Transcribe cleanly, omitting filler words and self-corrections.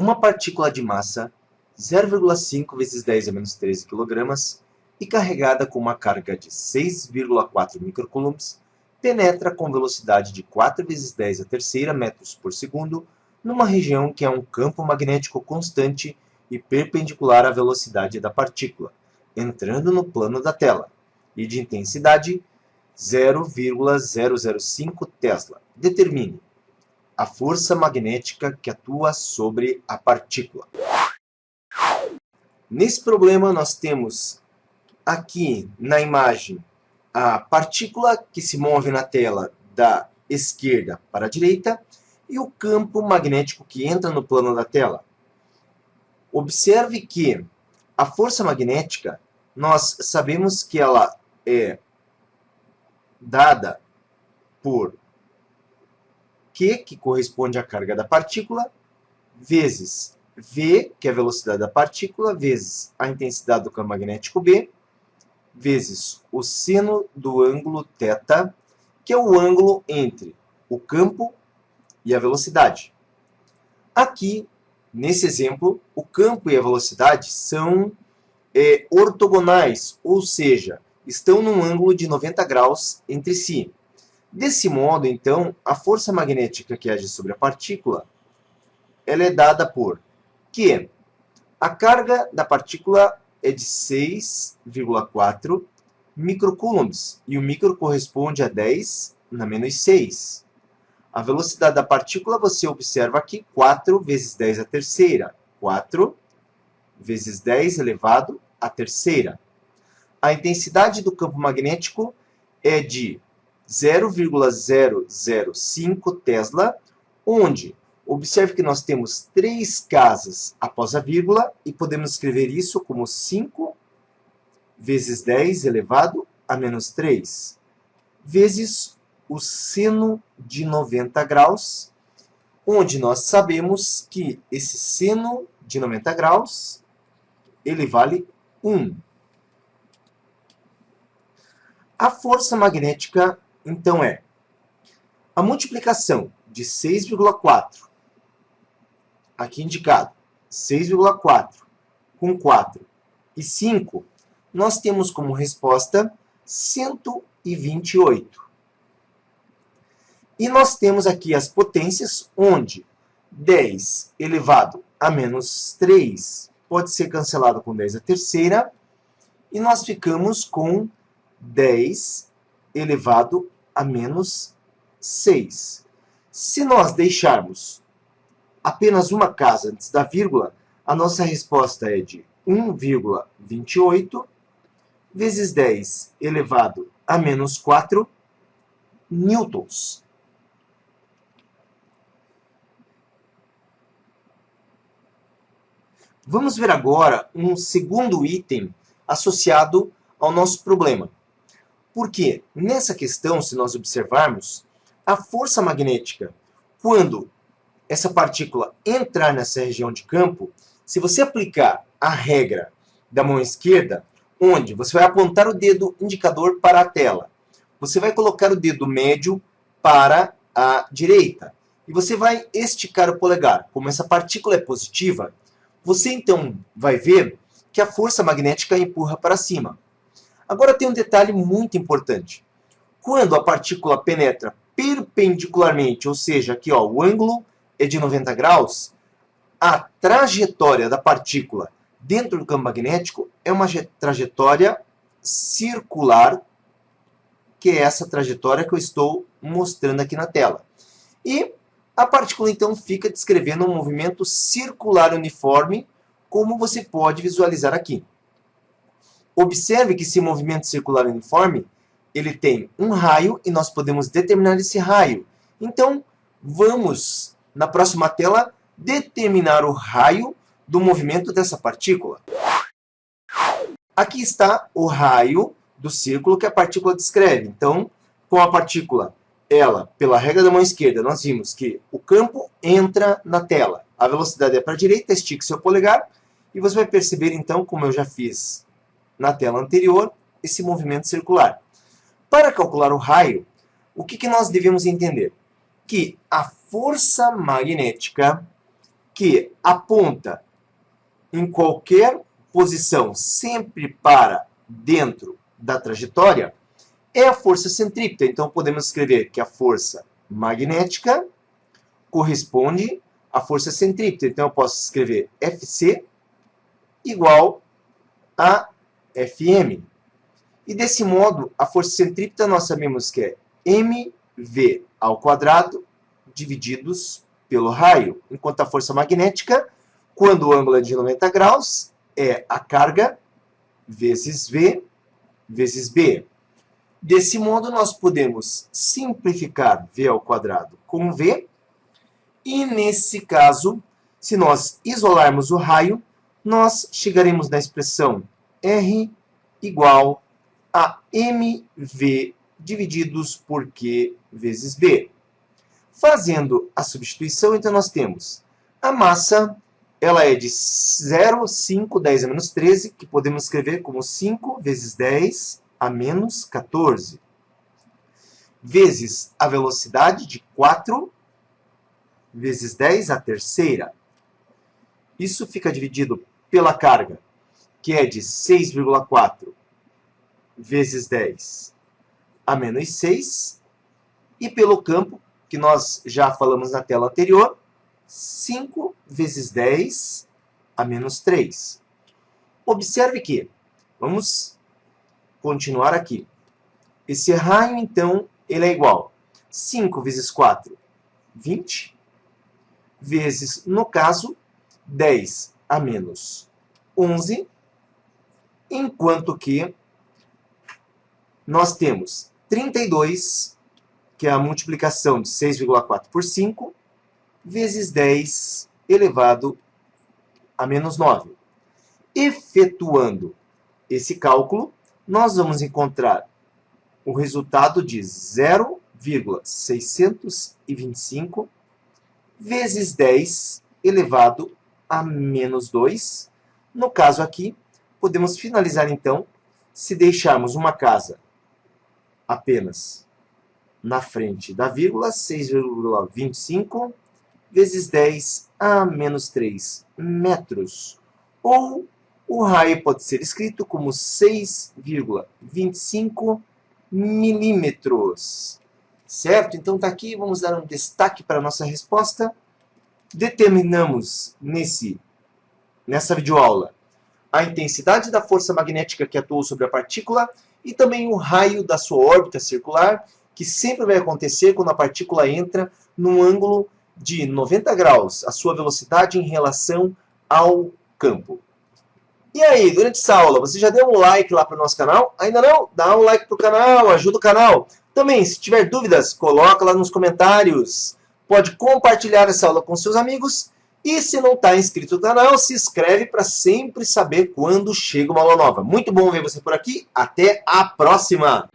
Uma partícula de massa 0,5 vezes 10 a menos 13 kg e carregada com uma carga de 6,4 microcoulombs penetra com velocidade de 4 vezes 10 a terceira metros por segundo numa região que é um campo magnético constante e perpendicular à velocidade da partícula, entrando no plano da tela, e de intensidade 0,005 Tesla. Determine a força magnética que atua sobre a partícula. Nesse problema nós temos aqui na imagem a partícula que se move na tela da esquerda para a direita e o campo magnético que entra no plano da tela. Observe que a força magnética, nós sabemos que ela é dada por Q, que corresponde à carga da partícula, vezes V, que é a velocidade da partícula, vezes a intensidade do campo magnético B, vezes o seno do ângulo θ, que é o ângulo entre o campo e a velocidade. Aqui, nesse exemplo, o campo e a velocidade são ortogonais, ou seja, estão num ângulo de 90 graus entre si. Desse modo, então, a força magnética que age sobre a partícula ela é dada por que a carga da partícula é de 6,4 microcoulombs, e o micro corresponde a 10 na menos 6. A velocidade da partícula, você observa aqui, 4 vezes 10 a terceira. 4 vezes 10 elevado à terceira. A intensidade do campo magnético é de 0,005 Tesla, onde observe que nós temos 3 casas após a vírgula e podemos escrever isso como 5 vezes 10 elevado a menos 3, vezes o seno de 90 graus, onde nós sabemos que esse seno de 90 graus ele vale 1. A força magnética, então, é a multiplicação de 6,4, aqui indicado, 6,4 com 4 e 5, nós temos como resposta 128. E nós temos aqui as potências, onde 10 elevado a menos 3 pode ser cancelado com 10 a terceira, e nós ficamos com 10 elevado a menos 6. Se nós deixarmos apenas uma casa antes da vírgula, a nossa resposta é de 1,28 vezes 10 elevado a menos 4 newtons. Vamos ver agora um segundo item associado ao nosso problema. Porque nessa questão, se nós observarmos, a força magnética, quando essa partícula entrar nessa região de campo, se você aplicar a regra da mão esquerda, onde você vai apontar o dedo indicador para a tela, você vai colocar o dedo médio para a direita, e você vai esticar o polegar. Como essa partícula é positiva, você então vai ver que a força magnética empurra para cima. Agora tem um detalhe muito importante. Quando a partícula penetra perpendicularmente, ou seja, aqui ó, o ângulo é de 90 graus, a trajetória da partícula dentro do campo magnético é uma trajetória circular, que é essa trajetória que eu estou mostrando aqui na tela. E a partícula então fica descrevendo um movimento circular uniforme, como você pode visualizar aqui. Observe que esse movimento circular uniforme, ele tem um raio e nós podemos determinar esse raio. Então, vamos, na próxima tela, determinar o raio do movimento dessa partícula. Aqui está o raio do círculo que a partícula descreve. Então, com a partícula, ela, pela regra da mão esquerda, nós vimos que o campo entra na tela. A velocidade é para a direita, estique seu polegar, e você vai perceber, então, como eu já fiz na tela anterior, esse movimento circular. Para calcular o raio, o que nós devemos entender? Que a força magnética que aponta em qualquer posição, sempre para dentro da trajetória, é a força centrípeta. Então, podemos escrever que a força magnética corresponde à força centrípeta. Então, eu posso escrever Fc igual a Fm. E desse modo, a força centrípeta nós sabemos que é mv ao quadrado divididos pelo raio, enquanto a força magnética, quando o ângulo é de 90 graus, é a carga vezes V vezes B. Desse modo, nós podemos simplificar V ao quadrado com V, e nesse caso, se nós isolarmos o raio, nós chegaremos na expressão R igual a mv divididos por Q vezes B. Fazendo a substituição, então nós temos a massa, ela é de 0,5, 10 a menos 13, que podemos escrever como 5 vezes 10 a menos 14, vezes a velocidade de 4 vezes 10 a terceira. Isso fica dividido pela carga, que é de 6,4 vezes 10 a menos 6, e pelo campo, que nós já falamos na tela anterior, 5 vezes 10 a menos 3. Observe que, vamos continuar aqui. Esse raio, então, ele é igual a 5 vezes 4, 20, vezes, no caso, 10 a menos 11, enquanto que nós temos 32, que é a multiplicação de 6,4 por 5, vezes 10 elevado a menos 9. Efetuando esse cálculo, nós vamos encontrar o resultado de 0,625 vezes 10 elevado a menos 2. No caso aqui, podemos finalizar então, se deixarmos uma casa apenas na frente da vírgula, 6,25 vezes 10 a menos 3 metros. Ou o raio pode ser escrito como 6,25 milímetros. Certo? Então está aqui, vamos dar um destaque para a nossa resposta. Determinamos nessa videoaula a intensidade da força magnética que atuou sobre a partícula e também o raio da sua órbita circular, que sempre vai acontecer quando a partícula entra num ângulo de 90 graus, a sua velocidade em relação ao campo. E aí, durante essa aula, você já deu um like lá para o nosso canal? Ainda não? Dá um like para o canal, ajuda o canal. Também, se tiver dúvidas, coloca lá nos comentários. Pode compartilhar essa aula com seus amigos. E se não está inscrito no canal, se inscreve para sempre saber quando chega uma aula nova. Muito bom ver você por aqui. Até a próxima!